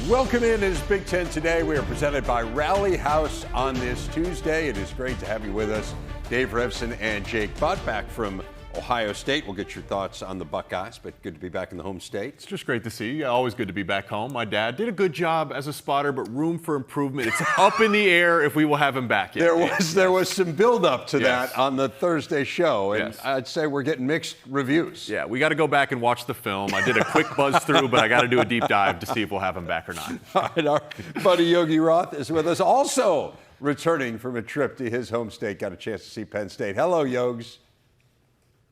Welcome in. It is Big Ten Today. We are presented by Rally House on this Tuesday. It is great to have you with us. Dave Revson and Jake Butt back from Ohio State. We'll get your thoughts on the Buckeyes, but good to be back in the home state. It's just great to see you. Always good to be back home. My dad did a good job as a spotter, but room for improvement. It's up in the air if we will have him back yet. There was some build-up to that on the Thursday show, and I'd say we're getting mixed reviews. Yeah, we got to go back and watch the film. I did a quick buzz through, but I got to do a deep dive to see if we'll have him back or not. All right, our buddy Yogi Roth is with us, also returning from a trip to his home state. Got a chance to see Penn State. Hello, Yogs.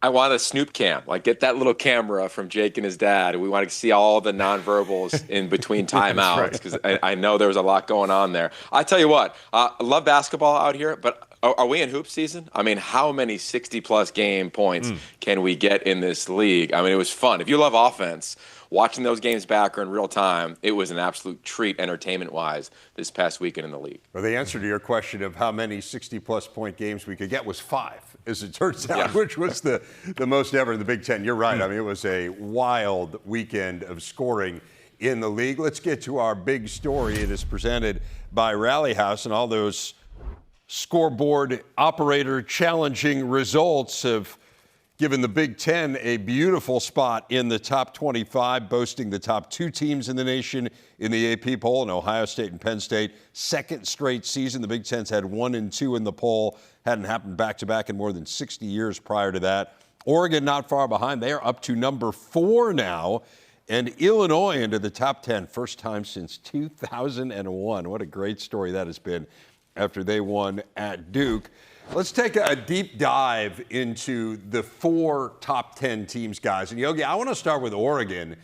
I want a Snoop cam, like get that little camera from Jake and his dad. We want to see all the nonverbals in between timeouts because I know there was a lot going on there. I tell you what, I love basketball out here, but are we in hoop season? I mean, how many 60-plus game points can we get in this league? I mean, it was fun. If you love offense, watching those games back or in real time, it was an absolute treat entertainment-wise this past weekend in the league. Well, the answer to your question of how many 60-plus point games we could get was 5, as it turns out, which was the most ever in the Big Ten. You're right. I mean, it was a wild weekend of scoring in the league. Let's get to our big story. It is presented by Rally House, and all those scoreboard operator challenging results have given the Big Ten a beautiful spot in the top 25, boasting the top 2 teams in the nation in the AP poll, and Ohio State and Penn State. Second straight season, the Big Ten's had 1 and 2 in the poll. Hadn't happened back-to-back in more than 60 years prior to that. Oregon not far behind. They are up to number 4 now. And Illinois into the top 10, first time since 2001. What a great story that has been after they won at Duke. Let's take a deep dive into the 4 top 10 teams, guys. And Yogi, I want to start with Oregon.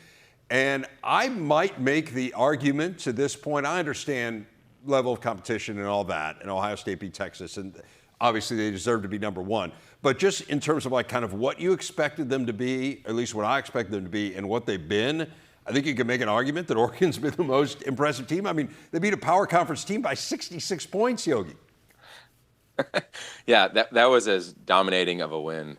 And I might make the argument to this point. I understand level of competition and all that, and Ohio State beat Texas, and obviously they deserve to be number 1. But just in terms of like kind of what you expected them to be, at least what I expected them to be, and what they've been, I think you can make an argument that Oregon's been the most impressive team. I mean, they beat a power conference team by 66 points, Yogi. Yeah, that was as dominating of a win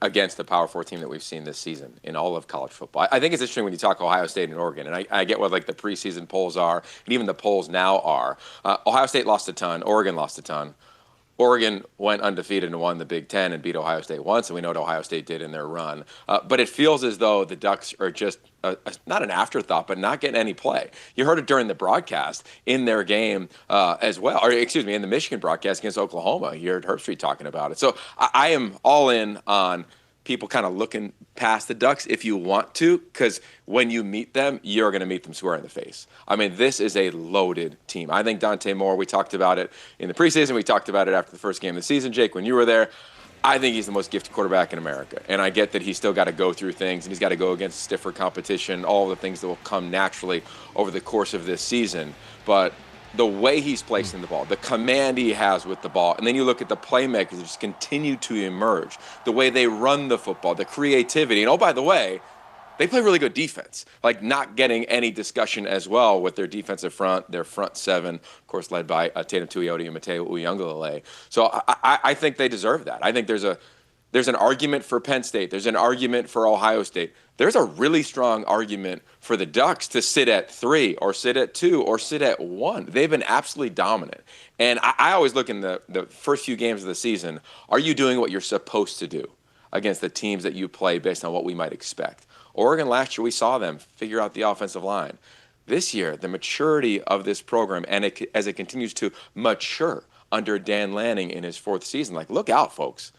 against the Power 4 team that we've seen this season in all of college football. I think it's interesting when you talk Ohio State and Oregon, and I get what like the preseason polls are, and even the polls now are. Ohio State lost a ton. Oregon lost a ton. Oregon went undefeated and won the Big Ten and beat Ohio State once, and we know what Ohio State did in their run. But it feels as though the Ducks are just not an afterthought, but not getting any play. You heard it during the broadcast in their game as well, or excuse me, in the Michigan broadcast against Oklahoma. You heard Herbstreit talking about it. So I am all in on people kind of looking past the Ducks if you want to, because when you meet them, you're going to meet them square in the face. I mean, this is a loaded team. I think Dante Moore, we talked about it in the preseason. We talked about it after the first game of the season. Jake, when you were there, I think he's the most gifted quarterback in America. And I get that he's still got to go through things, and he's got to go against stiffer competition, all the things that will come naturally over the course of this season. But the way he's placing the ball, the command he has with the ball, and then you look at the playmakers that just continue to emerge, the way they run the football, the creativity. And oh, by the way, they play really good defense, like not getting any discussion as well with their defensive front, their front 7, of course, led by Tatum Tuioti and Mateo Uyunglele. So I think they deserve that. I think there's an argument for Penn State. There's an argument for Ohio State. There's a really strong argument for the Ducks to sit at 3 or sit at 2 or sit at 1. They've been absolutely dominant. And I always look in the first few games of the season, are you doing what you're supposed to do against the teams that you play based on what we might expect? Oregon last year, we saw them figure out the offensive line. This year, the maturity of this program, and as it continues to mature under Dan Lanning in his 4th season, like, look out, folks.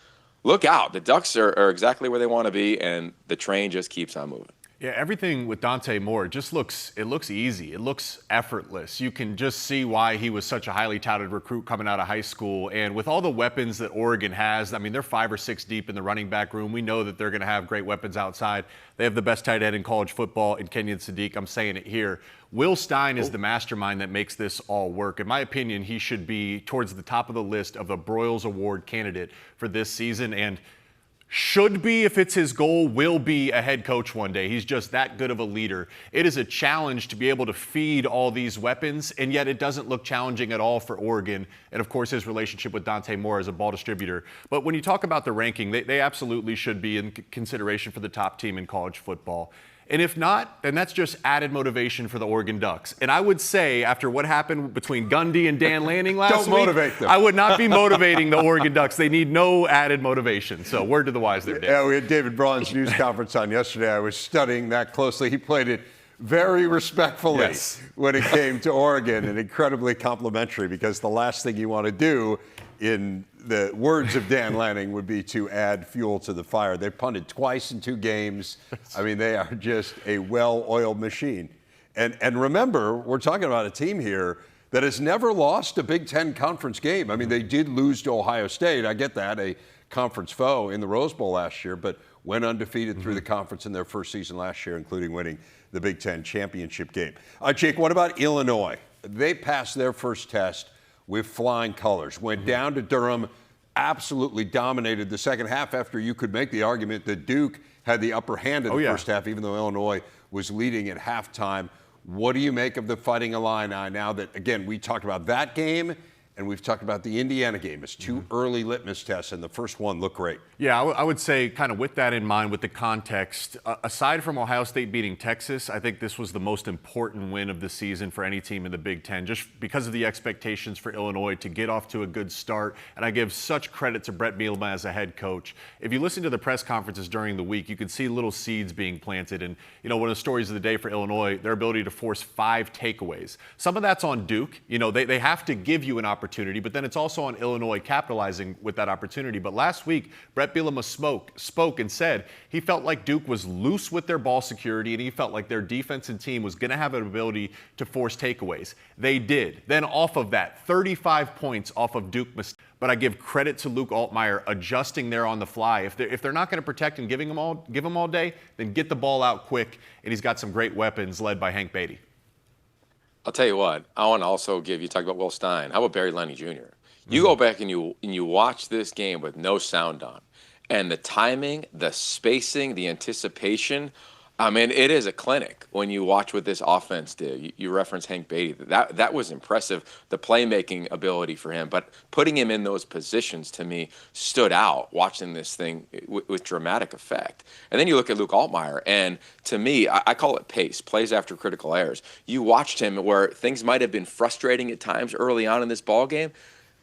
Look out. The Ducks are exactly where they want to be, and the train just keeps on moving. Yeah, everything with Dante Moore just looks easy. It looks effortless. You can just see why he was such a highly touted recruit coming out of high school. And with all the weapons that Oregon has, I mean, they're 5 or 6 deep in the running back room. We know that they're going to have great weapons outside. They have the best tight end in college football in Kenyon Sadiq. I'm saying it here. Will Stein is the mastermind that makes this all work. In my opinion, he should be towards the top of the list of the Broyles Award candidate for this season, and should be, if it's his goal, will be a head coach one day. He's just that good of a leader. It is a challenge to be able to feed all these weapons, and yet it doesn't look challenging at all for Oregon. And, of course, his relationship with Dante Moore as a ball distributor. But when you talk about the ranking, they absolutely should be in consideration for the top team in college football. And if not, then that's just added motivation for the Oregon Ducks. And I would say, after what happened between Gundy and Dan Lanning last Don't week, motivate them. I would not be motivating the Oregon Ducks. They need no added motivation. So word to the wise there, Dave. Yeah, we had David Braun's news conference on yesterday. I was studying that closely. He played it very respectfully when it came to Oregon, and incredibly complimentary, because the last thing you want to do, in the words of Dan Lanning, would be to add fuel to the fire. They punted twice in 2 games. I mean, they are just a well-oiled machine. And remember, we're talking about a team here that has never lost a Big Ten conference game. I mean, they did lose to Ohio State. I get that, a conference foe in the Rose Bowl last year, but went undefeated through the conference in their first season last year, including winning the Big Ten championship game. Jake, what about Illinois? They passed their first test with flying colors, went down to Durham, absolutely dominated the second half, after you could make the argument that Duke had the upper hand in the first half, even though Illinois was leading at halftime. What do you make of the Fighting Illini now that, again, we talked about that game and we've talked about the Indiana game as 2 early litmus tests, and the first one looked great? Yeah, I would say, kind of with that in mind, with the context, aside from Ohio State beating Texas, I think this was the most important win of the season for any team in the Big Ten, just because of the expectations for Illinois to get off to a good start. And I give such credit to Brett Bielema as a head coach. If you listen to the press conferences during the week, you could see little seeds being planted. And, you know, one of the stories of the day for Illinois, their ability to force 5 takeaways. Some of that's on Duke. You know, they have to give you an opportunity, but then it's also on Illinois capitalizing with that opportunity. But last week, Brett Bielema spoke and said he felt like Duke was loose with their ball security, and he felt like their defense and team was going to have an ability to force takeaways. They did. Then off of that, 35 points off of Duke mistakes. But I give credit to Luke Altmaier adjusting there on the fly. If they're not going to protect and give him all day, then get the ball out quick. And he's got some great weapons led by Hank Beatty. I'll tell you what, I want to also give you, talk about Will Stein. How about Barry Lenny Jr.? You go back and you watch this game with no sound on, and the timing, the spacing, the anticipation. I mean, it is a clinic when you watch what this offense did. You reference Hank Beatty. That was impressive, the playmaking ability for him. But putting him in those positions, to me, stood out, watching this thing with dramatic effect. And then you look at Luke Altmaier, and to me, I call it pace, plays after critical errors. You watched him where things might have been frustrating at times early on in this ball game.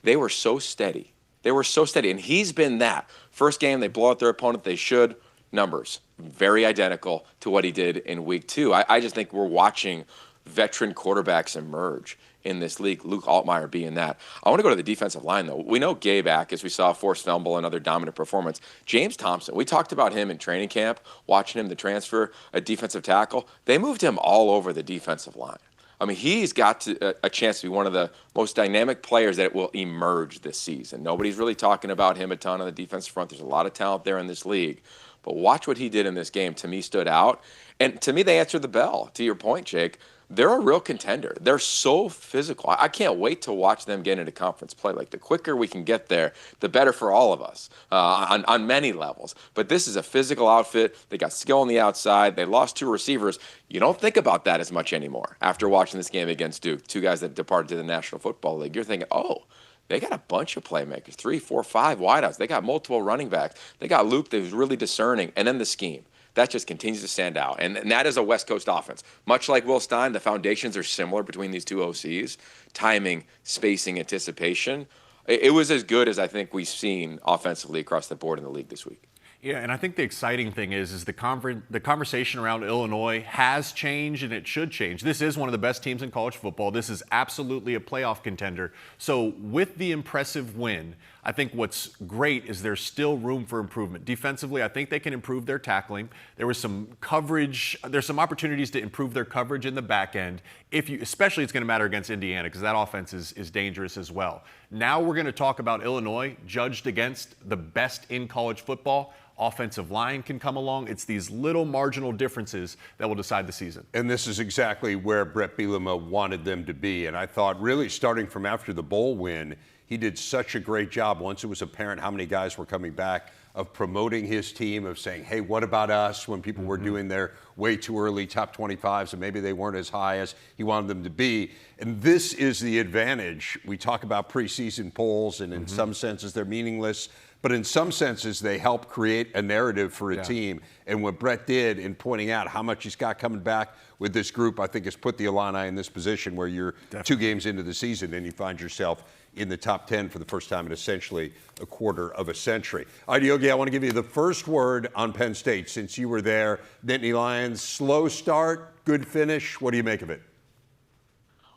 They were so steady. They were so steady, and he's been that. First game, they blow out their opponent. They should. Numbers very identical to what he did in week 2. I just think we're watching veteran quarterbacks emerge in this league, Luke Altmaier being that. I want to go to the defensive line, though. We know Gabe Ack, as we saw, forced fumble, another dominant performance. James Thompson, we talked about him in training camp, watching him the transfer, a defensive tackle. They moved him all over the defensive line. I mean, he's got a chance to be one of the most dynamic players that will emerge this season. Nobody's really talking about him a ton on the defensive front. There's a lot of talent there in this league. But watch what he did in this game. To me, stood out. And to me, they answered the bell. To your point, Jake, they're a real contender. They're so physical. I can't wait to watch them get into conference play. Like, the quicker we can get there, the better for all of us on many levels. But this is a physical outfit. They got skill on the outside. They lost 2 receivers. You don't think about that as much anymore after watching this game against Duke, 2 guys that departed to the National Football League. You're thinking, oh, they got a bunch of playmakers, 3, 4, 5 wideouts. They got multiple running backs. They got Luke that was really discerning. And then the scheme. That just continues to stand out. And that is a West Coast offense. Much like Will Stein, the foundations are similar between these 2 OCs. Timing, spacing, anticipation. It was as good as I think we've seen offensively across the board in the league this week. Yeah, and I think the exciting thing is the conversation around Illinois has changed, and it should change. This is one of the best teams in college football. This is absolutely a playoff contender. So with the impressive win, I think what's great is there's still room for improvement. Defensively, I think they can improve their tackling. There was some coverage. There's some opportunities to improve their coverage in the back end. Especially it's going to matter against Indiana, because that offense is dangerous as well. Now we're going to talk about Illinois judged against the best in college football. Offensive line can come along. It's these little marginal differences that will decide the season. And this is exactly where Brett Bielema wanted them to be. And I thought, really, starting from after the bowl win, he did such a great job once it was apparent how many guys were coming back, of promoting his team, of saying, hey, what about us, when people were doing their way too early top 25s and maybe they weren't as high as he wanted them to be. And this is the advantage. We talk about preseason polls, and in some senses they're meaningless. but in some senses, they help create a narrative for a team. And what Brett did in pointing out how much he's got coming back with this group, I think has put the Illini in this position where you're 2 games into the season and you find yourself in the top 10 for the first time in essentially a quarter of a century. All right, Yogi, I want to give you the first word on Penn State since you were there. Nittany Lions, slow start, good finish. What do you make of it?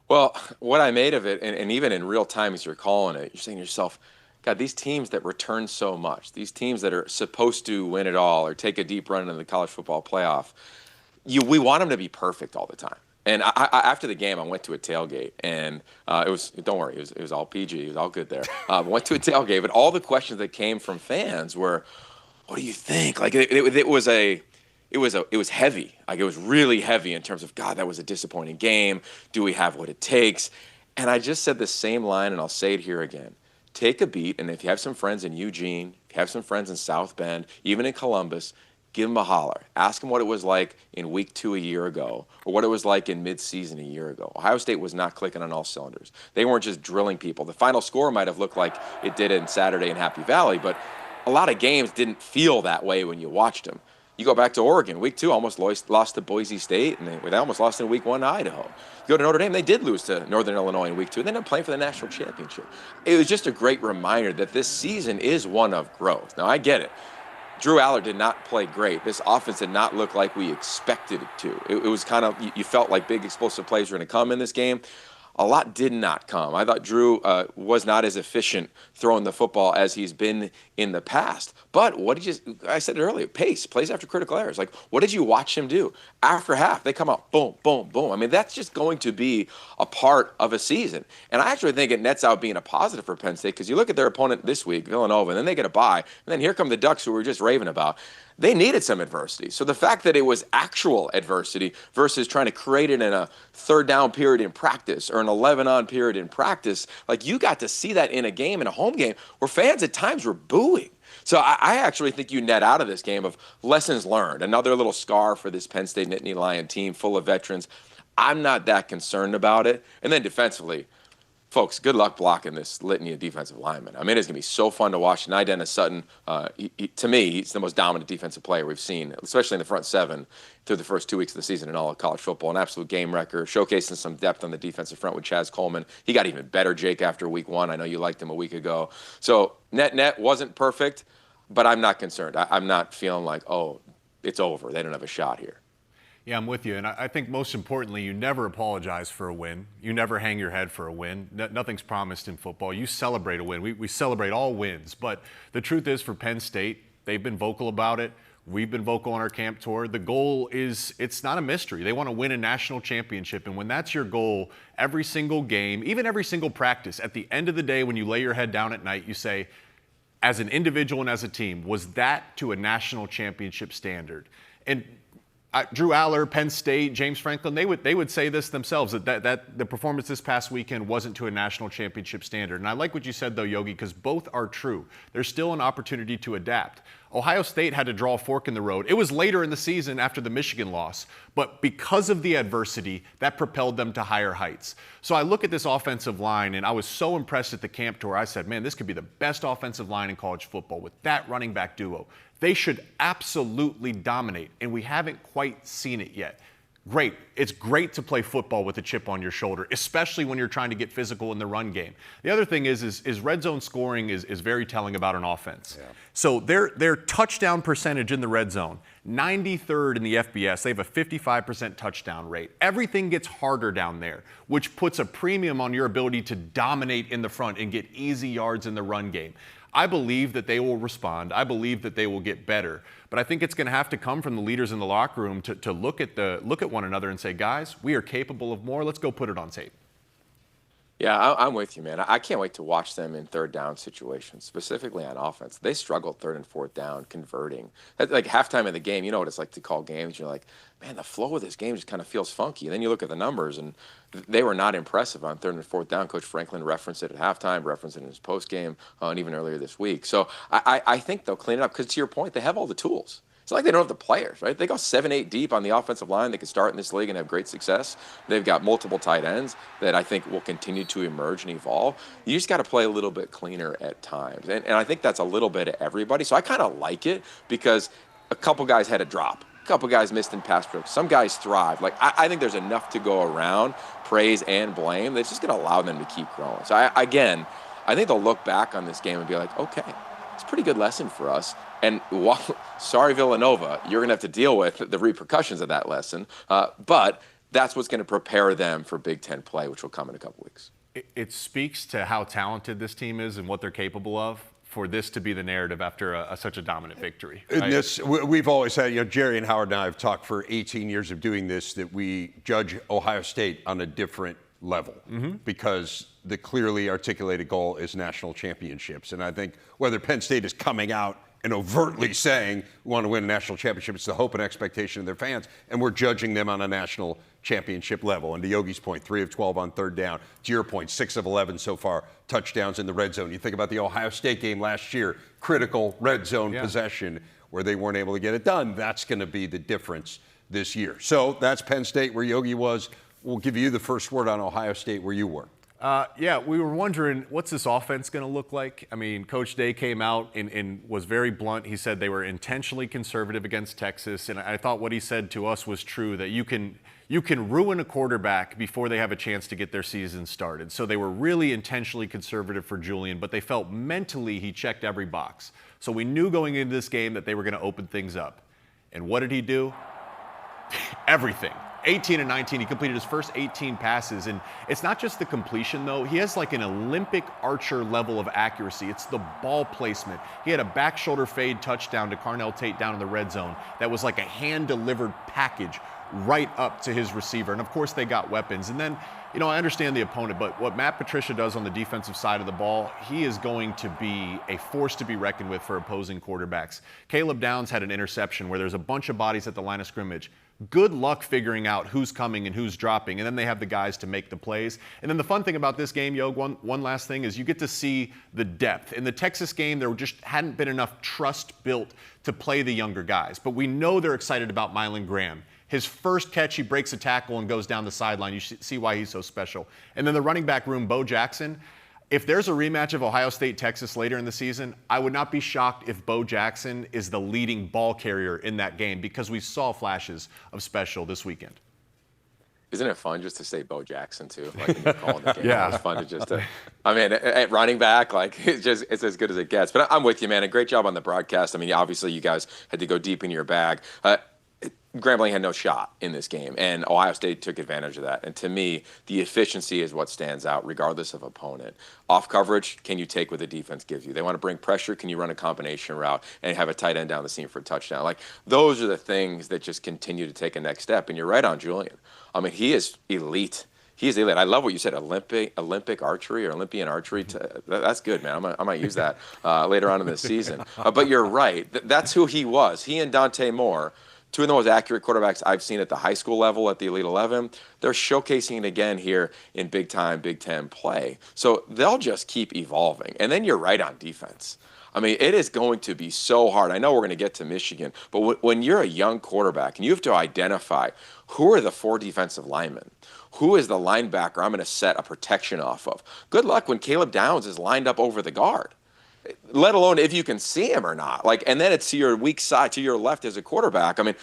Well, what I made of it, and even in real time as you're calling it, you're saying to yourself, God, these teams that return so much, these teams that are supposed to win it all or take a deep run into the college football playoff, we want them to be perfect all the time. And I, after the game, I went to a tailgate, and it was, don't worry, it was all PG, it was all good there. Went to a tailgate, but all the questions that came from fans were, what do you think? Like it was heavy. Like it was really heavy in terms of, God, that was a disappointing game. Do we have what it takes? And I just said the same line, and I'll say it here again. Take a beat, and if you have some friends in Eugene, if you have some friends in South Bend, even in Columbus, give them a holler. Ask them what it was like in week 2 a year ago, or what it was like in midseason a year ago. Ohio State was not clicking on all cylinders. They weren't just drilling people. The final score might have looked like it did in Saturday in Happy Valley, but a lot of games didn't feel that way when you watched them. You go back to Oregon, week 2 almost lost to Boise State, and they almost lost in week 1 to Idaho. You go to Notre Dame, they did lose to Northern Illinois in week 2, and they ended up playing for the national championship. It was just a great reminder that this season is one of growth. Now, I get it. Drew Aller did not play great. This offense did not look like we expected it to. It was kind of, you felt like big explosive plays were going to come in this game. A lot did not come. I thought Drew was not as efficient throwing the football as he's been in the past. But what did you, I said it earlier, pace, plays after critical errors. Like, what did you watch him do? After half, they come out, boom, boom, boom. I mean, that's just going to be a part of a season. And I actually think it nets out being a positive for Penn State because you look at their opponent this week, Villanova, and then they get a bye. And then here come the Ducks who we were just raving about. They needed some adversity. So the fact that it was actual adversity versus trying to create it in a 3rd down period in practice or an 11-on period in practice, like you got to see that in a game, in a home game, where fans at times were booing. So I actually think you net out of this game of lessons learned. Another little scar for this Penn State Nittany Lion team full of veterans. I'm not that concerned about it. And then defensively, folks, good luck blocking this litany of defensive linemen. I mean, it's going to be so fun to watch. And Dennis Sutton, to me, he's the most dominant defensive player we've seen, especially in the front 7 through the first 2 weeks of the season in all of college football. An absolute game wrecker, showcasing some depth on the defensive front with Chaz Coleman. He got even better, Jake, after week 1. I know you liked him a week ago. So net wasn't perfect, but I'm not concerned. I'm not feeling like, oh, it's over. They don't have a shot here. Yeah, I'm with you. And I think most importantly, you never apologize for a win. You never hang your head for a win. Nothing's promised in football. You celebrate a win. We celebrate all wins. But the truth is for Penn State, they've been vocal about it. We've been vocal on our camp tour. The goal is, it's not a mystery. They want to win a national championship. And when that's your goal, every single game, even every single practice, at the end of the day, when you lay your head down at night, you say, as an individual and as a team, was that to a national championship standard? And Drew Aller, Penn State, James Franklin, they would say this themselves, that the performance this past weekend wasn't to a national championship standard. And I like what you said, though, Yogi, because both are true. There's still an opportunity to adapt. Ohio State had to draw a fork in the road. It was later in the season after the Michigan loss, but because of the adversity, that propelled them to higher heights. So I look at this offensive line, and I was so impressed at the camp tour. I said, man, this could be the best offensive line in college football with that running back duo. They should absolutely dominate, and we haven't quite seen it yet. Great. It's great to play football with a chip on your shoulder, especially when you're trying to get physical in the run game. The other thing is red zone scoring is very telling about an offense. Yeah. So their touchdown percentage in the red zone, 93rd in the FBS. They have a 55% touchdown rate. Everything gets harder down there, which puts a premium on your ability to dominate in the front and get easy yards in the run game. I believe that they will respond. I believe that they will get better. But I think it's going to have to come from the leaders in the locker room to look at one another and say, guys, we are capable of more. Let's go put it on tape. Yeah, I'm with you, man. I can't wait to watch them in 3rd down situations, specifically on offense. They struggled 3rd and 4th down converting. At like halftime of the game, you know what it's like to call games. You're like, man, the flow of this game just kind of feels funky. And then you look at the numbers, and they were not impressive on 3rd and 4th down. Coach Franklin referenced it at halftime, referenced it in his postgame, and even earlier this week. So I think they'll clean it up because, to your point, they have all the tools. It's not like they don't have the players, right? They go 7, 8 deep on the offensive line. They can start in this league and have great success. They've got multiple tight ends that I think will continue to emerge and evolve. You just got to play a little bit cleaner at times. And I think that's a little bit of everybody. So I kind of like it because a couple guys had a drop. A couple guys missed in pass pro. Some guys thrive. Like, I think there's enough to go around, praise and blame, that's just going to allow them to keep growing. So, I think they'll look back on this game and be like, okay, it's a pretty good lesson for us. And sorry, Villanova, you're going to have to deal with the repercussions of that lesson. But that's what's going to prepare them for Big Ten play, which will come in a couple weeks. It speaks to how talented this team is and what they're capable of for this to be the narrative after such a dominant victory. Right? We've always had, Jerry and Howard and I have talked for 18 years of doing this, that we judge Ohio State on a different level because the clearly articulated goal is national championships. And I think whether Penn State is coming out and overtly saying we want to win a national championship, it's the hope and expectation of their fans, and we're judging them on a national championship level. And to Yogi's point, 3 of 12 on third down. To your point, 6 of 11 so far, touchdowns in the red zone. You think about the Ohio State game last year, critical red zone possession where they weren't able to get it done. That's going to be the difference this year. So that's Penn State where Yogi was. We'll give you the first word on Ohio State where you were. We were wondering, what's this offense going to look like? I mean, Coach Day came out and was very blunt. He said they were intentionally conservative against Texas, and I thought what he said to us was true, that you can ruin a quarterback before they have a chance to get their season started. So they were really intentionally conservative for Julian, but they felt mentally he checked every box. So we knew going into this game that they were going to open things up. And what did he do? Everything. 18 and 19, he completed his first 18 passes. And it's not just the completion, though. He has like an Olympic archer level of accuracy. It's the ball placement. He had a back shoulder fade touchdown to Carnell Tate down in the red zone that was like a hand-delivered package right up to his receiver. And, of course, they got weapons. And then, I understand the opponent, but what Matt Patricia does on the defensive side of the ball, he is going to be a force to be reckoned with for opposing quarterbacks. Caleb Downs had an interception where there's a bunch of bodies at the line of scrimmage. Good luck figuring out who's coming and who's dropping, and then they have the guys to make the plays. And then the fun thing about this game, Yog, one last thing, is you get to see the depth. In the Texas game, there just hadn't been enough trust built to play the younger guys. But we know they're excited about Mylan Graham. His first catch, he breaks a tackle and goes down the sideline. You see why he's so special. And then the running back room, Bo Jackson. If there's a rematch of Ohio State-Texas later in the season, I would not be shocked if Bo Jackson is the leading ball carrier in that game because we saw flashes of special this weekend. Isn't it fun just to say Bo Jackson, too? Like when you're calling the game. It's fun to at running back, it's as good as it gets. But I'm with you, man. A great job on the broadcast. I mean, obviously you guys had to go deep in your bag. Grambling had no shot in this game, and Ohio State took advantage of that. And to me, the efficiency is what stands out, regardless of opponent. Off coverage, can you take what the defense gives you? They want to bring pressure, can you run a combination route and have a tight end down the seam for a touchdown? Like, those are the things that just continue to take a next step. And you're right on Julian. I mean, he is elite. He is elite. I love what you said, Olympic archery or Olympian archery. That's good, man. I might use that later on in the season. But you're right. That's who he was. He and Dante Moore, two of the most accurate quarterbacks I've seen at the high school level, at the Elite 11. They're showcasing it again here in big-time Big Ten play. So they'll just keep evolving. And then you're right on defense. I mean, it is going to be so hard. I know we're going to get to Michigan, but when you're a young quarterback and you have to identify who are the 4 defensive linemen, who is the linebacker I'm going to set a protection off of. Good luck when Caleb Downs is lined up over the guard, let alone if you can see him or not. And then it's to your weak side, to your left as a quarterback. I mean,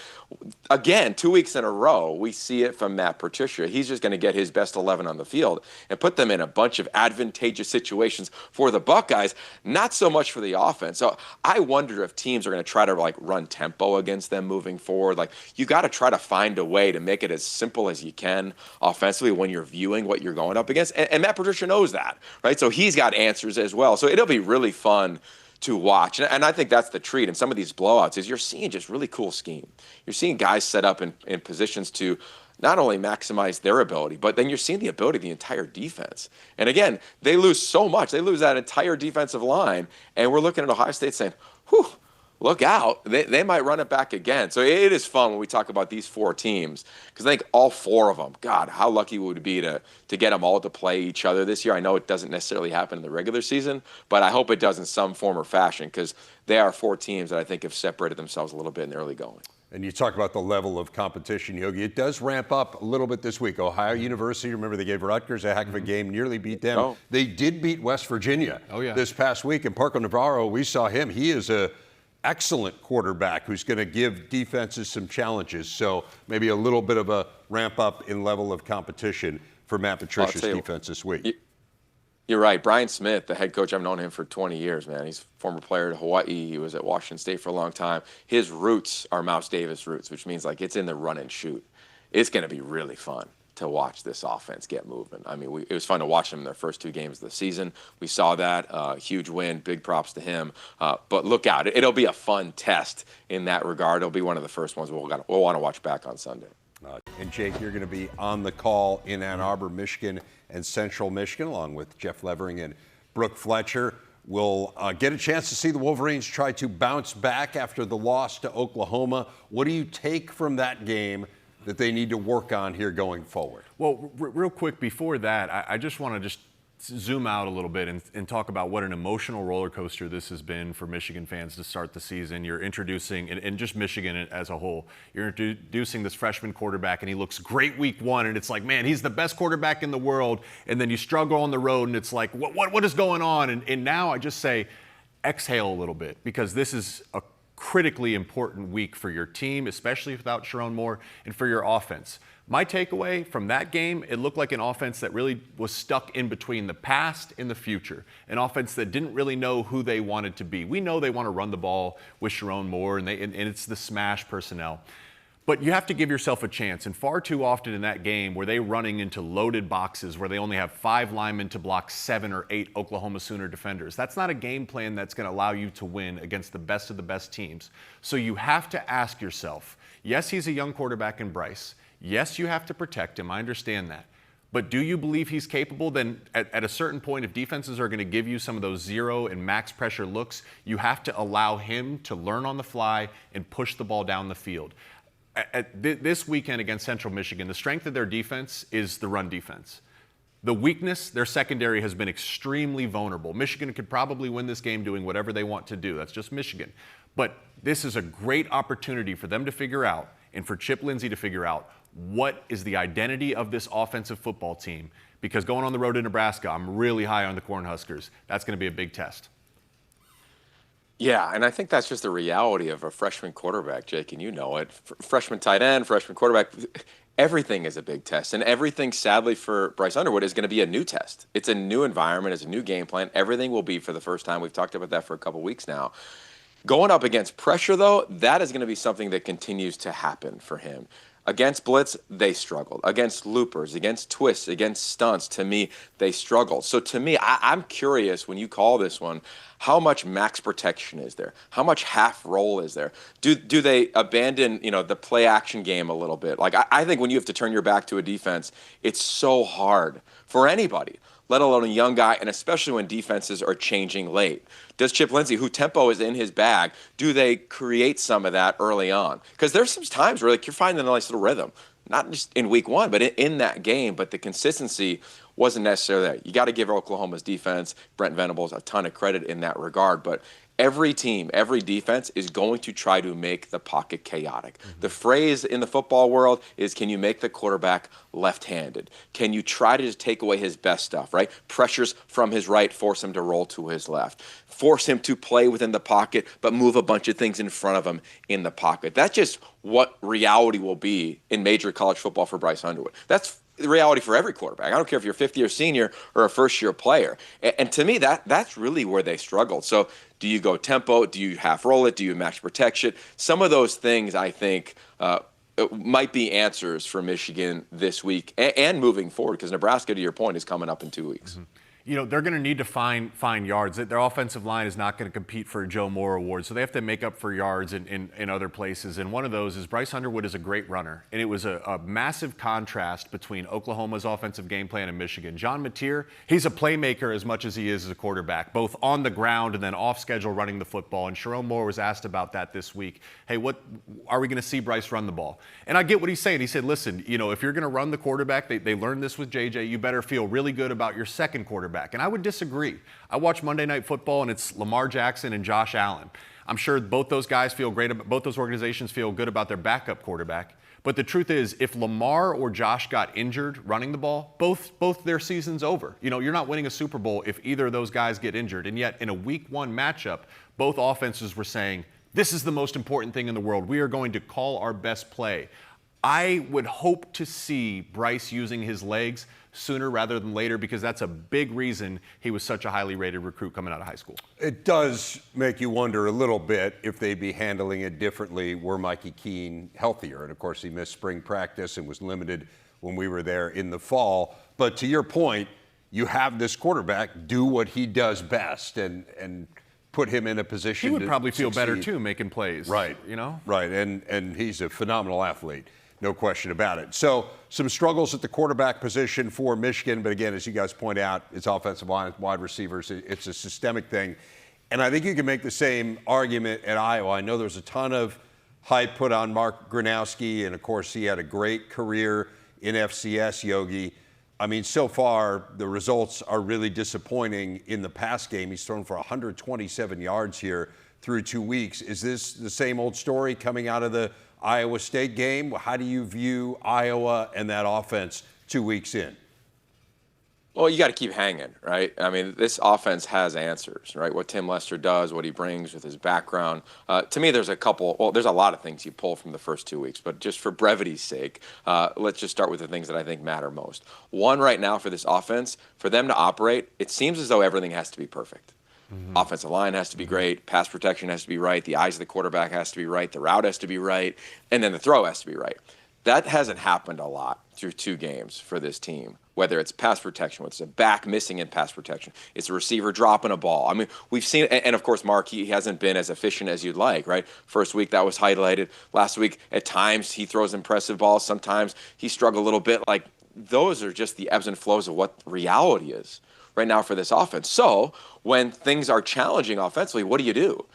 again, 2 weeks in a row, we see it from Matt Patricia. He's just going to get his best 11 on the field and put them in a bunch of advantageous situations for the Buckeyes, not so much for the offense. So I wonder if teams are going to try to run tempo against them moving forward. You got to try to find a way to make it as simple as you can offensively when you're viewing what you're going up against. And Matt Patricia knows that, right? So he's got answers as well. So it'll be really fun to watch. And I think that's the treat in some of these blowouts is you're seeing just really cool scheme. You're seeing guys set up in positions to not only maximize their ability, but then you're seeing the ability of the entire defense. And again, they lose so much. They lose that entire defensive line. And we're looking at Ohio State saying, whew, look out, they might run it back again. So it is fun when we talk about these 4 teams, because I think all 4 of them, God, how lucky would it be to get them all to play each other this year? I know it doesn't necessarily happen in the regular season, but I hope it does in some form or fashion, because they are 4 teams that I think have separated themselves a little bit in the early going. And you talk about the level of competition, Yogi. It does ramp up a little bit this week. Ohio University, remember they gave Rutgers a heck of a game, nearly beat them. Oh. They did beat West Virginia this past week. And Parker Navarro, we saw him. He is a excellent quarterback who's going to give defenses some challenges. So maybe a little bit of a ramp up in level of competition for Matt Patricia's defense this week. You're right. Brian Smith, the head coach, I've known him for 20 years, man. He's a former player at Hawaii. He was at Washington State for a long time. His roots are Mouse Davis roots, which means like it's in the run and shoot. It's going to be really fun to watch this offense get moving. I mean, it was fun to watch them in their first 2 games of the season. We saw that. Huge win. Big props to him. But look out. It'll be a fun test in that regard. It'll be one of the first ones we'll want to watch back on Sunday. And Jake, you're going to be on the call in Ann Arbor, Michigan, and Central Michigan, along with Jeff Levering and Brooke Fletcher. We'll get a chance to see the Wolverines try to bounce back after the loss to Oklahoma. What do you take from that game that they need to work on here going forward? Well, real quick before that, I just want to zoom out a little bit and talk about what an emotional roller coaster this has been for Michigan fans to start the season. You're introducing, and just Michigan as a whole, you're introducing this freshman quarterback, and he looks great week 1, and it's like, man, he's the best quarterback in the world. And then you struggle on the road, and it's like, what is going on? And now I just say, exhale a little bit, because this is a critically important week for your team, especially without Sharon Moore, and for your offense. My takeaway from that game, it looked like an offense that really was stuck in between the past and the future, an offense that didn't really know who they wanted to be. We know they want to run the ball with Sharon Moore, and it's the smash personnel. But you have to give yourself a chance, and far too often in that game were they running into loaded boxes where they only have 5 linemen to block 7 or 8 Oklahoma Sooner defenders. That's not a game plan that's going to allow you to win against the best of the best teams. So you have to ask yourself, yes, he's a young quarterback in Bryce. Yes, you have to protect him. I understand that. But do you believe he's capable? Then at a certain point, if defenses are going to give you some of those zero and max pressure looks, you have to allow him to learn on the fly and push the ball down the field. This weekend against Central Michigan, the strength of their defense is the run defense. The weakness, their secondary has been extremely vulnerable. Michigan could probably win this game doing whatever they want to do. That's just Michigan. But this is a great opportunity for them to figure out, and for Chip Lindsey to figure out, what is the identity of this offensive football team? Because going on the road to Nebraska, I'm really high on the Cornhuskers. That's going to be a big test. Yeah, and I think that's just the reality of a freshman quarterback, Jake, and you know it. Freshman tight end, freshman quarterback, everything is a big test. And everything, sadly, for Bryce Underwood is going to be a new test. It's a new environment. It's a new game plan. Everything will be for the first time. We've talked about that for a couple weeks now. Going up against pressure, though, that is going to be something that continues to happen for him. Against blitz, they struggled. Against loopers, against twists, against stunts, to me, they struggled. So to me, I'm curious when you call this one, how much max protection is there? How much half roll is there? Do they abandon, the play action game a little bit? Like I think when you have to turn your back to a defense, it's so hard for anybody, let alone a young guy, and especially when defenses are changing late. Does Chip Lindsey, who tempo is in his bag, do they create some of that early on? Because there's some times where you're finding a nice little rhythm, not just in week 1, but in that game. But the consistency wasn't necessarily there. You got to give Oklahoma's defense, Brent Venables, a ton of credit in that regard. But every team, every defense is going to try to make the pocket chaotic. Mm-hmm. The phrase in the football world is, can you make the quarterback left-handed? Can you try to just take away his best stuff, right? Pressures from his right, force him to roll to his left. Force him to play within the pocket, but move a bunch of things in front of him in the pocket. That's just what reality will be in major college football for Bryce Underwood. That's the reality for every quarterback. I don't care if you're a fifth-year senior or a first-year player. And to me, that's really where they struggled. So do you go tempo? Do you half roll it? Do you max protection? Some of those things, I think, might be answers for Michigan this week and moving forward, because Nebraska, to your point, is coming up in 2 weeks. Mm-hmm. they're going to need to find yards. Their offensive line is not going to compete for a Joe Moore award, so they have to make up for yards in other places. And one of those is Bryce Underwood is a great runner, and it was a massive contrast between Oklahoma's offensive game plan and Michigan. John Mateer, he's a playmaker as much as he is as a quarterback, both on the ground and then off schedule running the football. And Sharon Moore was asked about that this week. Hey, what are we going to see Bryce run the ball? And I get what he's saying. He said, listen, if you're going to run the quarterback, they learned this with JJ, you better feel really good about your second quarterback. And I would disagree. I watch Monday Night Football, and it's Lamar Jackson and Josh Allen. I'm sure both those guys feel great about, both those organizations feel good about their backup quarterback. But the truth is, if Lamar or Josh got injured running the ball, both their season's over. You're not winning a Super Bowl if either of those guys get injured. And yet, in a Week 1 matchup, both offenses were saying, this is the most important thing in the world. We are going to call our best play. I would hope to see Bryce using his legs sooner rather than later, because that's a big reason he was such a highly rated recruit coming out of high school. It does make you wonder a little bit if they'd be handling it differently were Mikey Keene healthier. And of course, he missed spring practice and was limited when we were there in the fall. But to your point, you have this quarterback do what he does best and put him in a position he would probably feel succeed. better too making plays. Right. Right. And he's a phenomenal athlete. No question about it. So some struggles at the quarterback position for Michigan. But again, as you guys point out, it's offensive line, wide receivers. It's a systemic thing. And I think you can make the same argument at Iowa. I know there's a ton of hype put on Mark Gronowski. And, of course, he had a great career in FCS, Yogi. I mean, so far, the results are really disappointing in the pass game. He's thrown for 127 yards here through 2 weeks. Is this the same old story coming out of the Iowa State game? How do you view Iowa and that offense 2 weeks in? Well, you got to keep hanging, right? I mean, this offense has answers, right? What Tim Lester does, what he brings with his background. To me, there's a lot of things you pull from the first 2 weeks, but just for brevity's sake, let's just start with the things that I think matter most. One, right now for this offense, for them to operate, it seems as though everything has to be perfect. Mm-hmm. Offensive line has to be great. Pass protection has to be right. The eyes of the quarterback has to be right. The route has to be right. And then the throw has to be right. That hasn't happened a lot through 2 games for this team, whether it's pass protection, whether it's a back missing in pass protection, it's a receiver dropping a ball. I mean, we've seen, and of course, Mark, he hasn't been as efficient as you'd like, right? First week, that was highlighted. Last week, at times, he throws impressive balls. Sometimes he struggled a little bit. Like, those are just the ebbs and flows of what reality is right now for this offense. So when things are challenging offensively, what do?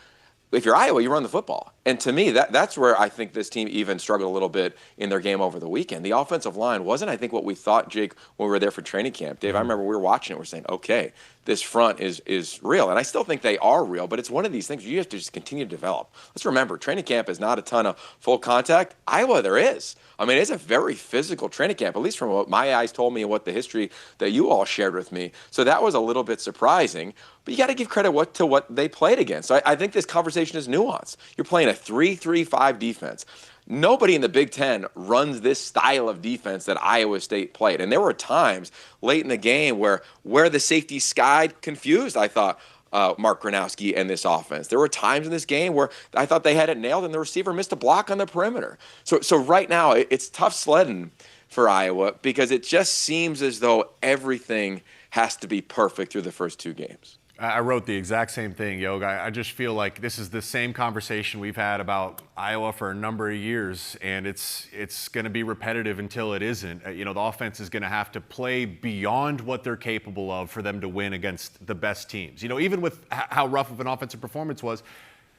If you're Iowa, you run the football. And to me, that's where I think this team even struggled a little bit in their game over the weekend. The offensive line wasn't, I think, what we thought, Jake, when we were there for training camp. Dave, I remember we were watching it, we're saying, okay, this front is real. And I still think they are real, but it's one of these things you have to just continue to develop. Let's remember, training camp is not a ton of full contact. Iowa, there is. I mean, it's a very physical training camp, at least from what my eyes told me and what the history that you all shared with me. So that was a little bit surprising. But you got to give credit to what they played against. So I think this conversation is nuanced. You're playing a 3-3-5 defense. Nobody in the Big Ten runs this style of defense that Iowa State played. And there were times late in the game where the safety skied confused, I thought, Mark Gronowski and this offense. There were times in this game where I thought they had it nailed and the receiver missed a block on the perimeter. So right now, it's tough sledding for Iowa because it just seems as though everything has to be perfect through the first 2 games. I wrote the exact same thing, Yogi. I just feel like this is the same conversation we've had about Iowa for a number of years, and it's going to be repetitive until it isn't. The offense is going to have to play beyond what they're capable of for them to win against the best teams. Even with how rough of an offensive performance was,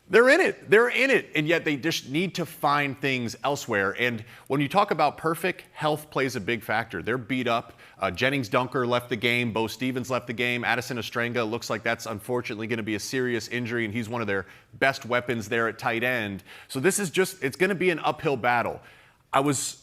they're in it, and yet they just need to find things elsewhere. And when you talk about perfect, health plays a big factor. They're beat up. Jennings Dunker left the game. Bo Stevens left the game. Addison Ostrenga looks like that's unfortunately going to be a serious injury, and he's one of their best weapons there at tight end. So this is it's going to be an uphill battle. I was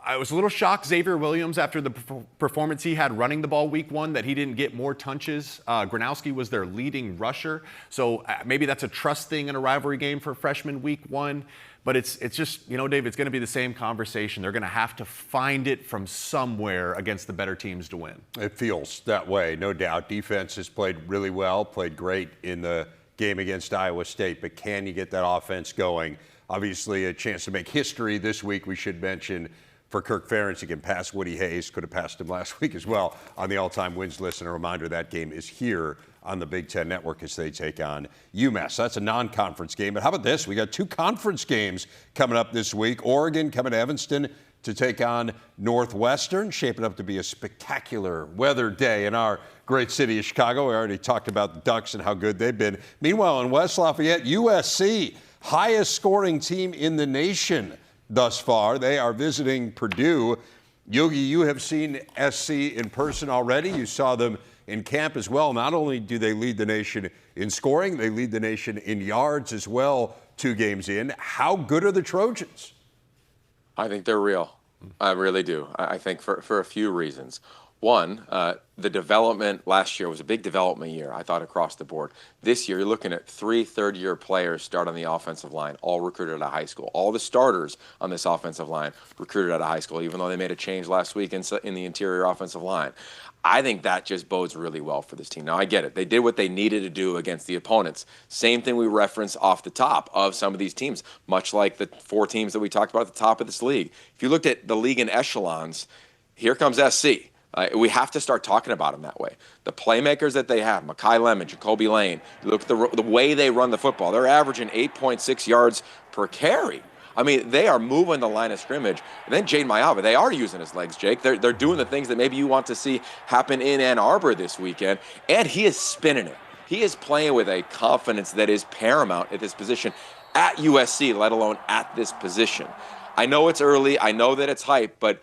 a little shocked, Xavier Williams, after the performance he had running the ball week 1, that he didn't get more touches. Gronowski was their leading rusher. So maybe that's a trust thing in a rivalry game for freshman week 1. But it's just, Dave, it's going to be the same conversation. They're going to have to find it from somewhere against the better teams to win. It feels that way, no doubt. Defense has played really well, played great in the game against Iowa State. But can you get that offense going? Obviously, a chance to make history this week, we should mention, for Kirk Ferentz. He can pass Woody Hayes, could have passed him last week as well on the all-time wins list. And a reminder, that game is here on the Big Ten Network as they take on UMass. That's a non-conference game. But how about this? We got 2 conference games coming up this week. Oregon coming to Evanston to take on Northwestern, shaping up to be a spectacular weather day in our great city of Chicago. We already talked about the Ducks and how good they've been. Meanwhile, in West Lafayette, USC, highest scoring team in the nation thus far. They are visiting Purdue. Yogi, you have seen SC in person already. You saw them in camp as well. Not only do they lead the nation in scoring, they lead the nation in yards as well 2 games in. How good are the Trojans? I think they're real. I really do. I think for a few reasons. One, the development last year was a big development year, I thought, across the board. This year, you're looking at 3 third-year players start on the offensive line, all recruited out of high school. All the starters on this offensive line recruited out of high school, even though they made a change last week in the interior offensive line. I think that just bodes really well for this team. Now, I get it. They did what they needed to do against the opponents. Same thing we reference off the top of some of these teams, much like the 4 teams that we talked about at the top of this league. If you looked at the league in echelons, here comes SC. We have to start talking about them that way. The playmakers that they have, Mekhi Lemon, Jacoby Lane, you look at the way they run the football. They're averaging 8.6 yards per carry. I mean, they are moving the line of scrimmage. And then Jade Mayava, they are using his legs, Jake. They're doing the things that maybe you want to see happen in Ann Arbor this weekend. And he is spinning it. He is playing with a confidence that is paramount at this position at USC, let alone at this position. I know it's early. I know that it's hype, but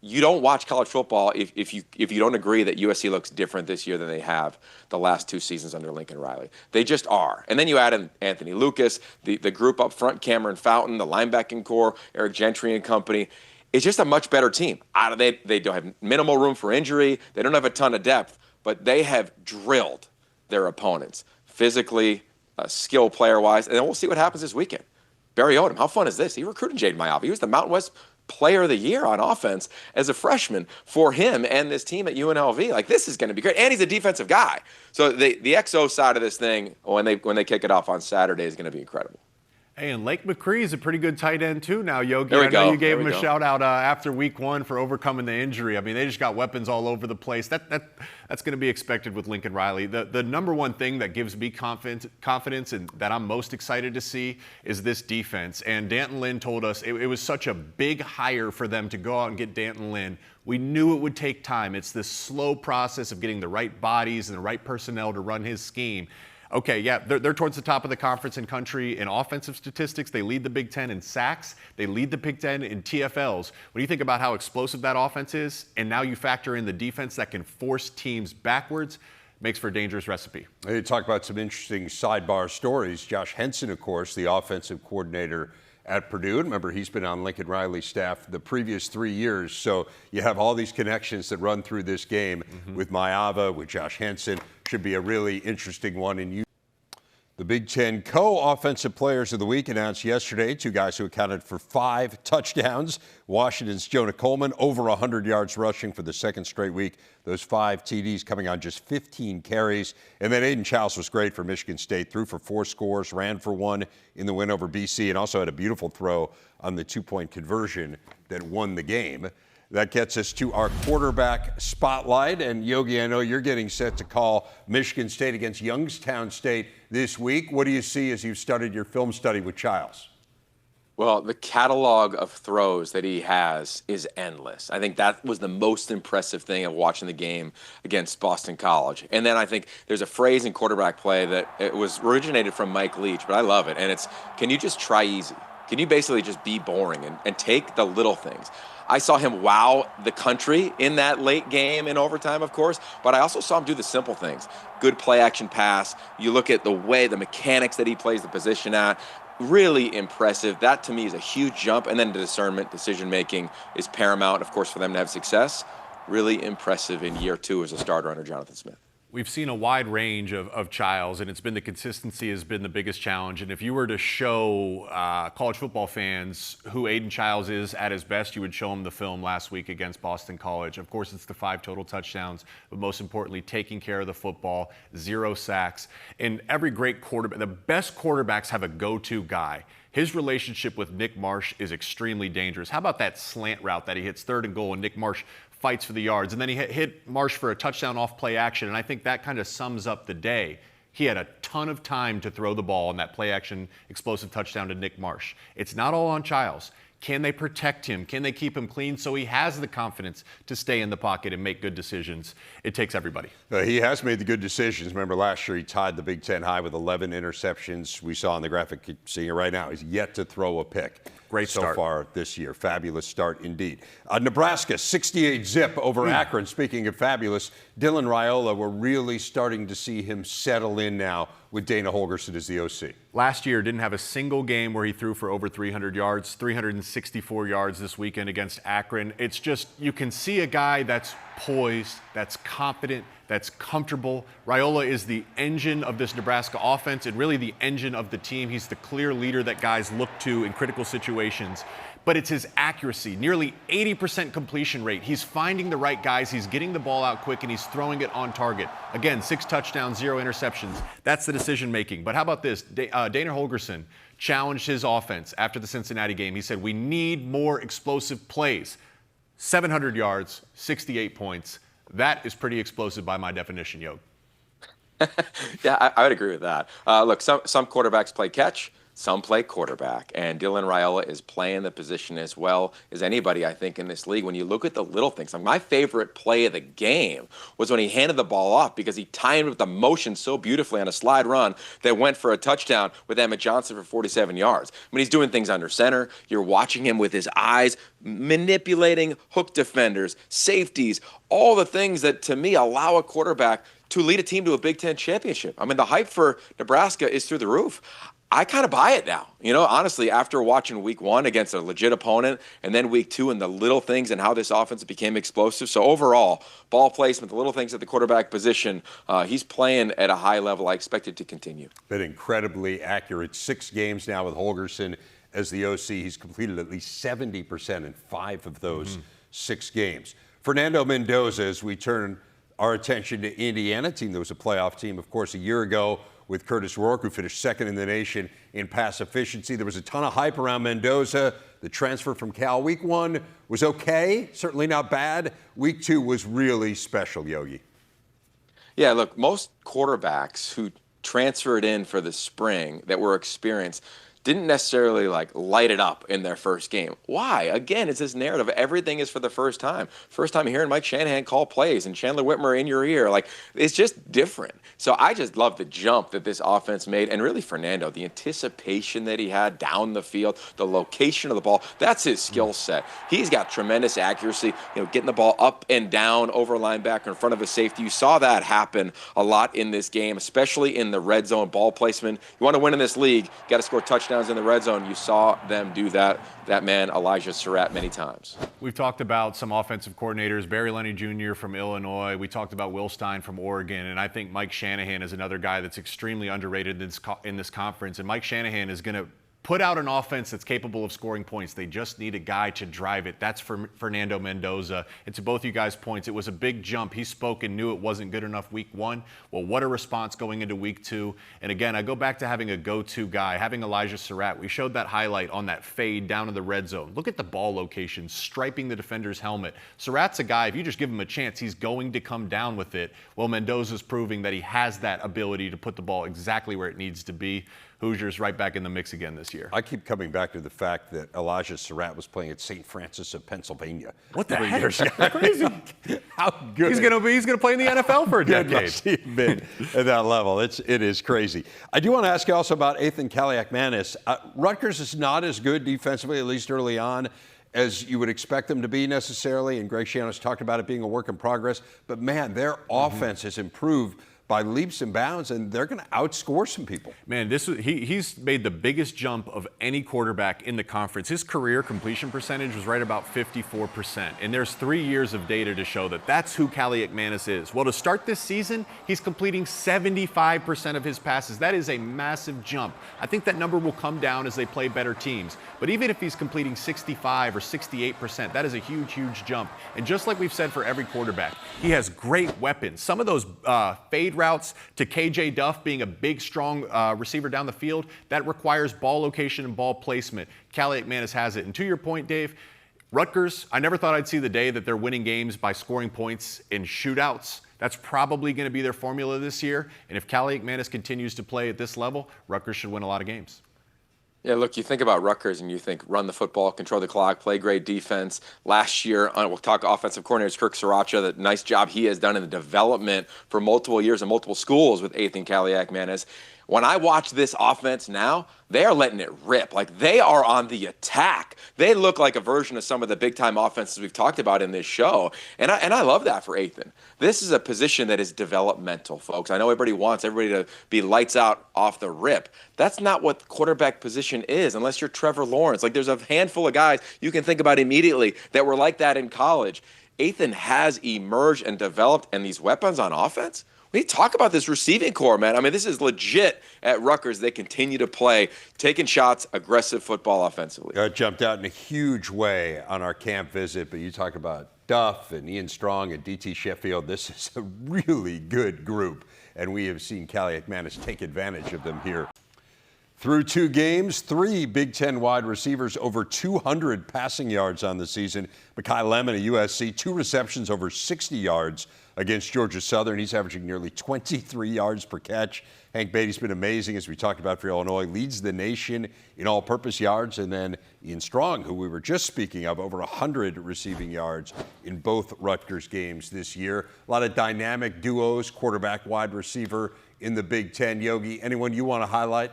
you don't watch college football if you don't agree that USC looks different this year than they have the last 2 seasons under Lincoln Riley. They just are. And then you add in Anthony Lucas, the group up front, Cameron Fountain, the linebacking core, Eric Gentry and company. It's just a much better team. They don't have minimal room for injury. They don't have a ton of depth, but they have drilled their opponents physically, skill player-wise. And then we'll see what happens this weekend. Barry Odom, how fun is this? He recruited Jaden Mayava. He was the Mountain West Player of the Year on offense as a freshman for him and this team at UNLV. Like, this is going to be great. And he's a defensive guy. So the XO side of this thing, when they kick it off on Saturday, is going to be incredible. Hey, and Lake McCree is a pretty good tight end too now, Yogi. There we go. You gave him a shout out after week 1 for overcoming the injury. I mean, they just got weapons all over the place. That's going to be expected with Lincoln Riley. The number one thing that gives me confidence and that I'm most excited to see is this defense. And Danton Lynn told us it was such a big hire for them to go out and get Danton Lynn. We knew it would take time. It's this slow process of getting the right bodies and the right personnel to run his scheme. Okay, yeah, they're towards the top of the conference and country in offensive statistics. They lead the Big Ten in sacks. They lead the Big Ten in TFLs. When you think about how explosive that offense is, and now you factor in the defense that can force teams backwards, makes for a dangerous recipe. You talk about some interesting sidebar stories. Josh Henson, of course, the offensive coordinator at Purdue. Remember, he's been on Lincoln Riley's staff the previous 3 years. So you have all these connections that run through this game with Mayava, with Josh Henson. Should be a really interesting one. And the Big Ten co-offensive players of the week announced yesterday, 2 guys who accounted for 5 touchdowns. Washington's Jonah Coleman, over 100 yards rushing for the 2nd straight week. Those 5 TDs coming on just 15 carries. And then Aiden Childs was great for Michigan State, threw for 4 scores, ran for 1 in the win over BC, and also had a beautiful throw on the 2-point conversion that won the game. That gets us to our quarterback spotlight. And Yogi, I know you're getting set to call Michigan State against Youngstown State this week. What do you see as you've studied your film study with Childs? Well, the catalog of throws that he has is endless. I think that was the most impressive thing of watching the game against Boston College. And then I think there's a phrase in quarterback play that it was originated from Mike Leach, but I love it. And it's, can you just try easy? Can you basically just be boring and take the little things? I saw him wow the country in that late game in overtime, of course, but I also saw him do the simple things. Good play action pass. You look at the way, the mechanics that he plays the position at, really impressive. That to me is a huge jump. And then the discernment, decision making is paramount, of course, for them to have success. Really impressive in year 2 as a starter under Jonathan Smith. We've seen a wide range of Childs, and it's been the consistency has been the biggest challenge. And if you were to show college football fans who Aiden Childs is at his best, you would show them the film last week against Boston College. Of course, it's the 5 total touchdowns, but most importantly, taking care of the football, 0 sacks. And every great quarterback, the best quarterbacks have a go-to guy. His relationship with Nick Marsh is extremely dangerous. How about that slant route that he hits 3rd and goal and Nick Marsh fights for the yards? And then he hit Marsh for a touchdown off play action. And I think that kind of sums up the day. He had a ton of time to throw the ball on that play action explosive touchdown to Nick Marsh. It's not all on Childs. Can they protect him? Can they keep him clean so he has the confidence to stay in the pocket and make good decisions? It takes everybody. He has made the good decisions. Remember last year he tied the Big Ten high with 11 interceptions. We saw on the graphic, seeing it right now, he's yet to throw a pick. Great start. So far this year. Fabulous start indeed. Nebraska, 68 zip over Akron. Speaking of fabulous, Dylan Raiola, we're really starting to see him settle in now with Dana Holgorsen as the OC. Last year didn't have a single game where he threw for over 300 yards, 364 yards this weekend against Akron. It's just, you can see a guy that's poised, that's confident, that's comfortable. Raiola is the engine of this Nebraska offense and really the engine of the team. He's the clear leader that guys look to in critical situations. But it's his accuracy, nearly 80% completion rate. He's finding the right guys, he's getting the ball out quick, and he's throwing it on target. Again, 6 touchdowns, 0 interceptions. That's the decision making. But how about this? Dana Holgorsen challenged his offense after the Cincinnati game. He said, we need more explosive plays. 700 yards, 68 points. That is pretty explosive by my definition, Yogi. Yeah, I would agree with that. Look, some quarterbacks play catch, some play quarterback, and Dylan Raiola is playing the position as well as anybody, I think, in this league. When you look at the little things, like my favorite play of the game was when he handed the ball off because he timed with the motion so beautifully on a slide run that went for a touchdown with Emmett Johnson for 47 yards. When he's doing things under center, you're watching him with his eyes, manipulating hook defenders, safeties, all the things that, to me, allow a quarterback to lead a team to a Big Ten championship. I mean, the hype for Nebraska is through the roof. I kind of buy it now. You know, honestly, after watching week 1 against a legit opponent and then week 2 and the little things and how this offense became explosive. So overall, ball placement, the little things at the quarterback position, he's playing at a high level. I expect it to continue. Been incredibly accurate. 6 games now with Holgorsen as the OC. He's completed at least 70% in 5 of those 6 games. Fernando Mendoza, as we turn our attention to Indiana, team that was a playoff team, of course, a year ago with Curtis Rourke, who finished 2nd in the nation in pass efficiency. There was a ton of hype around Mendoza. The transfer from Cal week 1 was okay, certainly not bad. Week 2 was really special, Yogi. Yeah, look, most quarterbacks who transferred in for the spring that were experienced didn't necessarily light it up in their first game. Why? Again, it's this narrative. Everything is for the first time. First time hearing Mike Shanahan call plays and Chandler Whitmer in your ear. It's just different. So I just love the jump that this offense made. And really, Fernando, the anticipation that he had down the field, the location of the ball, that's his skill set. He's got tremendous accuracy, getting the ball up and down over a linebacker in front of a safety. You saw that happen a lot in this game, especially in the red zone ball placement. You want to win in this league, you got to score touchdowns in the red zone. You saw them do that man, Elijah Surratt, many times. We've talked about some offensive coordinators, Barry Lenny Jr. from Illinois. We talked about Will Stein from Oregon, and I think Mike Shanahan is another guy that's extremely underrated in this conference. And Mike Shanahan is going to put out an offense that's capable of scoring points. They just need a guy to drive it. That's for Fernando Mendoza. And to both you guys' points, it was a big jump. He spoke and knew it wasn't good enough week 1. Well, what a response going into week 2. And again, I go back to having a go-to guy, having Elijah Surratt. We showed that highlight on that fade down in the red zone. Look at the ball location, striping the defender's helmet. Surratt's a guy, if you just give him a chance, he's going to come down with it. Well, Mendoza's proving that he has that ability to put the ball exactly where it needs to be. Hoosiers right back in the mix again this year. I keep coming back to the fact that Elijah Surratt was playing at St. Francis of Pennsylvania. What the heck? That's crazy. How good. He's going to play in the NFL for a decade. He's been at that level. It is crazy. I do want to ask you also about Ethan Kaliakmanis. Rutgers is not as good defensively, at least early on, as you would expect them to be necessarily. And Greg Schiano's talked about it being a work in progress. But man, their offense has improved by leaps and bounds, and they're going to outscore some people. Man, he's made the biggest jump of any quarterback in the conference. His career completion percentage was right about 54%, and there's 3 years of data to show that that's who Kaliakmanis is. Well, to start this season, he's completing 75% of his passes. That is a massive jump. I think that number will come down as they play better teams, but even if he's completing 65 or 68%, that is a huge, huge jump. And just like we've said for every quarterback, he has great weapons. Some of those fade routes to KJ Duff being a big, strong receiver down the field, that requires ball location and ball placement. Cali McManus has it. And to your point, Dave, Rutgers, I never thought I'd see the day that they're winning games by scoring points in shootouts. That's probably going to be their formula this year. And if Cali McManus continues to play at this level, Rutgers should win a lot of games. Yeah, look, you think about Rutgers and you think run the football, control the clock, play great defense. Last year, we'll talk offensive coordinators, Kirk Sriracha, the nice job he has done in the development for multiple years in multiple schools with Ethan Cali McManus. When I watch this offense now, they are letting it rip. Like, they are on the attack. They look like a version of some of the big-time offenses we've talked about in this show. And I love that for Ethan. This is a position that is developmental, folks. I know everybody wants everybody to be lights out off the rip. That's not what the quarterback position is unless you're Trevor Lawrence. Like, there's a handful of guys you can think about immediately that were like that in college. Ethan has emerged and developed, and these weapons on offense, we talk about this receiving core, man. I mean, this is legit at Rutgers. They continue to play, taking shots, aggressive football offensively. It jumped out in a huge way on our camp visit, but you talk about Duff and Ian Strong and DT Sheffield. This is a really good group, and we have seen Cali McManus take advantage of them here. Through 2 games, 3 Big Ten wide receivers over 200 passing yards on the season. Mekhi Lemon of USC, 2 receptions over 60 yards against Georgia Southern. He's averaging nearly 23 yards per catch. Hank Beatty's been amazing, as we talked about for Illinois, leads the nation in all-purpose yards. And then Ian Strong, who we were just speaking of, over 100 receiving yards in both Rutgers games this year. A lot of dynamic duos, quarterback, wide receiver in the Big Ten. Yogi, anyone you want to highlight?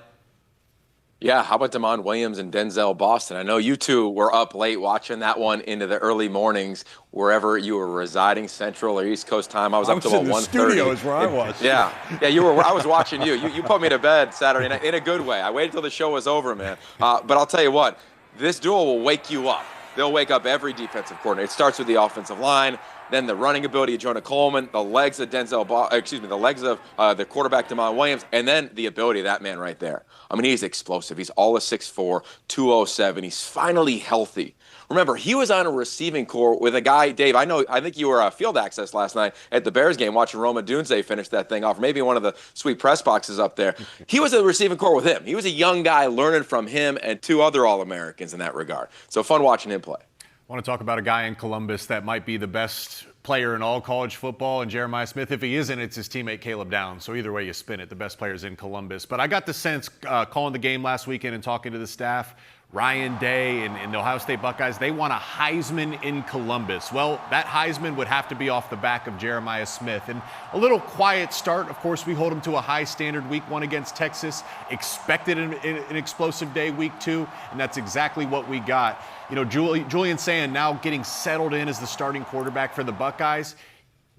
Yeah, how about Damon Williams and Denzel Boston? I know you two were up late watching that one into the early mornings, wherever you were residing, Central or East Coast time. I was up to about 1:30. The studio is where I was. Yeah, you were. I was watching you. You put me to bed Saturday night in a good way. I waited till the show was over, man. But I'll tell you what, this duel will wake you up. They'll wake up every defensive coordinator. It starts with the offensive line, then the running ability of Jonah Coleman, the legs of the legs of the quarterback Damon Williams, and then the ability of that man right there. I mean, he's explosive. He's all of 6'4", 207. He's finally healthy. Remember, he was on a receiving core with a guy, Dave, I think you were field access last night at the Bears game watching Roma Dunze finish that thing off, maybe one of the sweet press boxes up there. He was a receiving core with him. He was a young guy learning from him and 2 other All-Americans in that regard. So fun watching him play. I want to talk about a guy in Columbus that might be the best player in all college football, and Jeremiah Smith. If he isn't, it's his teammate Caleb Downs. So either way you spin it, the best player's in Columbus. But I got the sense calling the game last weekend and talking to the staff, Ryan Day and the Ohio State Buckeyes, they want a Heisman in Columbus. Well, that Heisman would have to be off the back of Jeremiah Smith. And a little quiet start. Of course, we hold him to a high standard week 1 against Texas. Expected an explosive day week 2, and that's exactly what we got. You know, Julian Sand now getting settled in as the starting quarterback for the Buckeyes.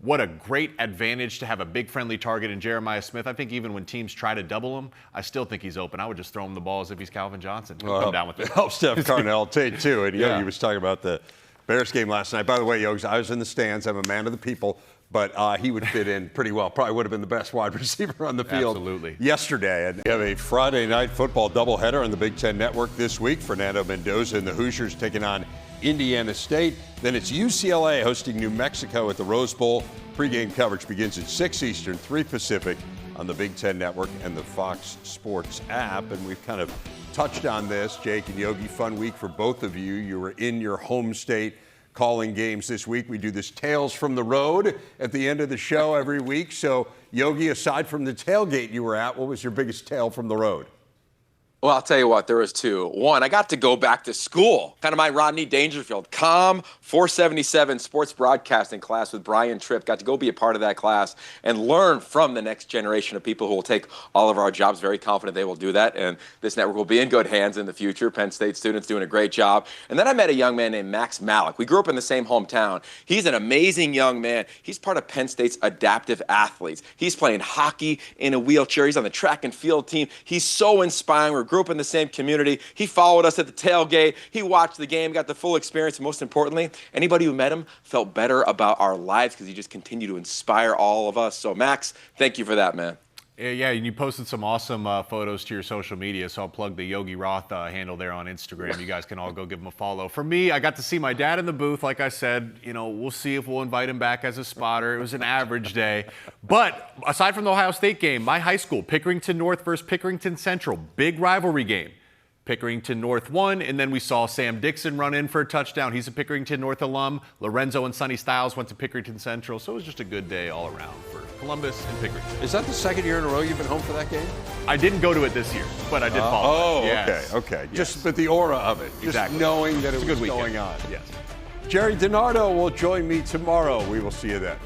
What a great advantage to have a big friendly target in Jeremiah Smith. I think even when teams try to double him, I still think he's open. I would just throw him the ball as if he's Calvin Johnson. Come down with it. Helps Steph Carnell too. And Yogi was talking about the Bears game last night. By the way, Yogi, I was in the stands. I'm a man of the people. But he would fit in pretty well. Probably would have been the best wide receiver on the field yesterday. And we have a Friday night football doubleheader on the Big Ten Network this week. Fernando Mendoza and the Hoosiers taking on Indiana State. Then it's UCLA hosting New Mexico at the Rose Bowl. Pre-game coverage begins at 6 Eastern, 3 Pacific on the Big Ten Network and the Fox Sports app. And we've kind of touched on this. Jake and Yogi, fun week for both of you. You were in your home state calling games this week. We do this Tales from the Road at the end of the show every week. So, Yogi, aside from the tailgate you were at, what was your biggest tale from the road? Well, I'll tell you what, there was 2. 1, I got to go back to school, kind of my Rodney Dangerfield, COM 477 sports broadcasting class with Brian Tripp. Got to go be a part of that class and learn from the next generation of people who will take all of our jobs. Very confident they will do that, and this network will be in good hands in the future. Penn State students doing a great job. And then I met a young man named Max Malik. We grew up in the same hometown. He's an amazing young man. He's part of Penn State's adaptive athletes. He's playing hockey in a wheelchair. He's on the track and field team. He's so inspiring. We grew up in the same community. He followed us at the tailgate. He watched the game, got the full experience, and most importantly, anybody who met him felt better about our lives because he just continued to inspire all of us. So, Max, thank you for that, man. Yeah, and you posted some awesome photos to your social media, so I'll plug the Yogi Roth handle there on Instagram. You guys can all go give him a follow. For me, I got to see my dad in the booth. Like I said, we'll see if we'll invite him back as a spotter. It was an average day. But aside from the Ohio State game, my high school, Pickerington North versus Pickerington Central, big rivalry game. Pickerington North won, and then we saw Sam Dixon run in for a touchdown. He's a Pickerington North alum. Lorenzo and Sonny Styles went to Pickerington Central, so it was just a good day all around for Columbus and Pickerington. Is that the second year in a row you've been home for that game? I didn't go to it this year, but I did follow it. Yes. Okay. Yes. Just but the aura of it, Exactly. just knowing that it was going on. Yes. Jerry DiNardo will join me tomorrow. We will see you then.